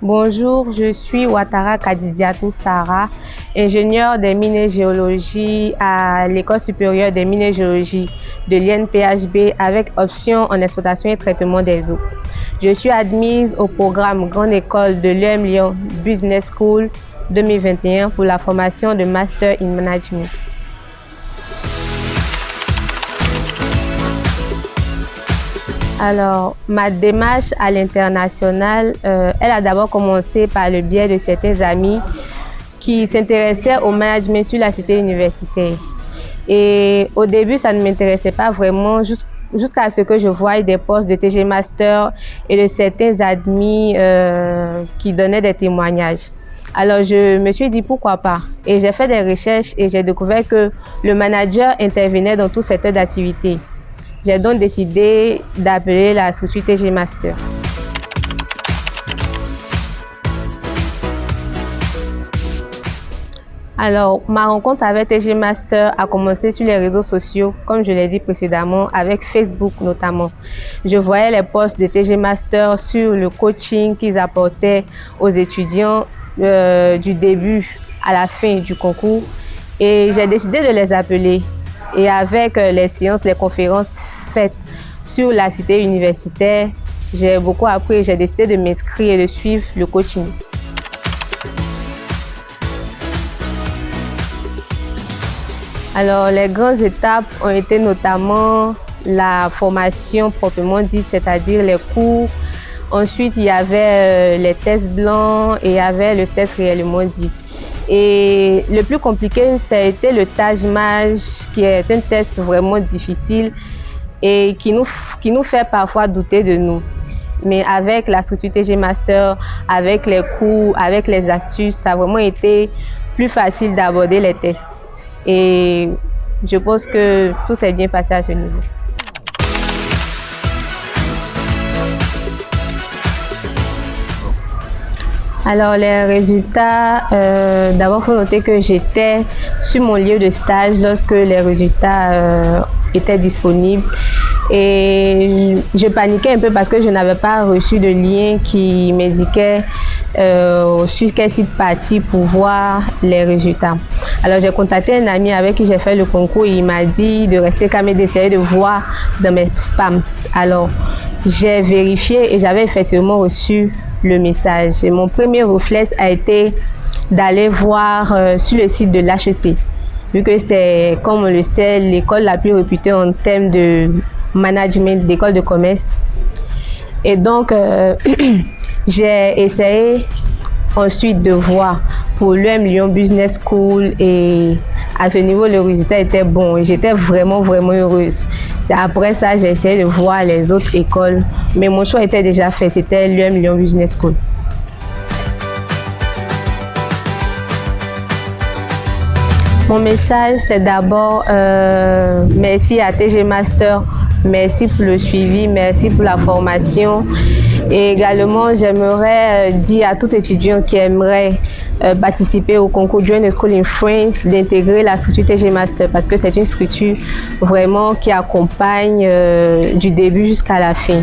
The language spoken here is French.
Bonjour, je suis Ouattara Kadidiatou Sarah, ingénieure des mines et géologie à l'École supérieure des mines et géologie de l'INPHB avec option en exploitation et traitement des eaux. Je suis admise au programme Grande École de l'UM Lyon Business School 2021 pour la formation de Master in Management. Alors, ma démarche à l'international, elle a d'abord commencé par le biais de certains amis qui s'intéressaient au management sur la cité universitaire. Et au début, ça ne m'intéressait pas vraiment jusqu'à ce que je voie des postes de TG Master et de certains admis qui donnaient des témoignages. Alors, je me suis dit pourquoi pas. Et j'ai fait des recherches et j'ai découvert que le manager intervenait dans tout secteur d'activité. J'ai donc décidé d'appeler la structure TG Master. Alors, ma rencontre avec TG Master a commencé sur les réseaux sociaux, comme je l'ai dit précédemment, avec Facebook notamment. Je voyais les posts de TG Master sur le coaching qu'ils apportaient aux étudiants du début à la fin du concours et j'ai décidé de les appeler. Et avec les séances, les conférences faites sur la cité universitaire, j'ai beaucoup appris et j'ai décidé de m'inscrire et de suivre le coaching. Alors, les grandes étapes ont été notamment la formation proprement dite, c'est-à-dire les cours. Ensuite, il y avait les tests blancs et il y avait le test réellement dit. Et le plus compliqué, ça a été le Taj-Maj, qui est un test vraiment difficile et qui nous fait parfois douter de nous. Mais avec la structure TG Master, avec les cours, avec les astuces, ça a vraiment été plus facile d'aborder les tests. Et je pense que tout s'est bien passé à ce niveau. Alors les résultats, d'abord il faut noter que j'étais sur mon lieu de stage lorsque les résultats étaient disponibles et je paniquais un peu parce que je n'avais pas reçu de lien qui m'indiquait sur quel site partir pour voir les résultats. Alors j'ai contacté un ami avec qui j'ai fait le concours et il m'a dit de rester calme et d'essayer de voir dans mes spams. Alors j'ai vérifié et j'avais effectivement reçu le message. Et mon premier réflexe a été d'aller voir sur le site de l'HEC, vu que c'est, comme on le sait, l'école la plus réputée en termes de management, d'école de commerce. Et donc, j'ai essayé ensuite de voir pour l'UM Lyon Business School et à ce niveau, le résultat était bon et j'étais vraiment heureuse. C'est après ça j'ai essayé de voir les autres écoles, mais mon choix était déjà fait, c'était l'UM Lyon Business School. Mon message, c'est d'abord merci à TG Master, merci pour le suivi, merci pour la formation. Et également, j'aimerais dire à tout étudiant qui aimerait participer au concours Join a School in France d'intégrer la structure TG Master parce que c'est une structure vraiment qui accompagne du début jusqu'à la fin.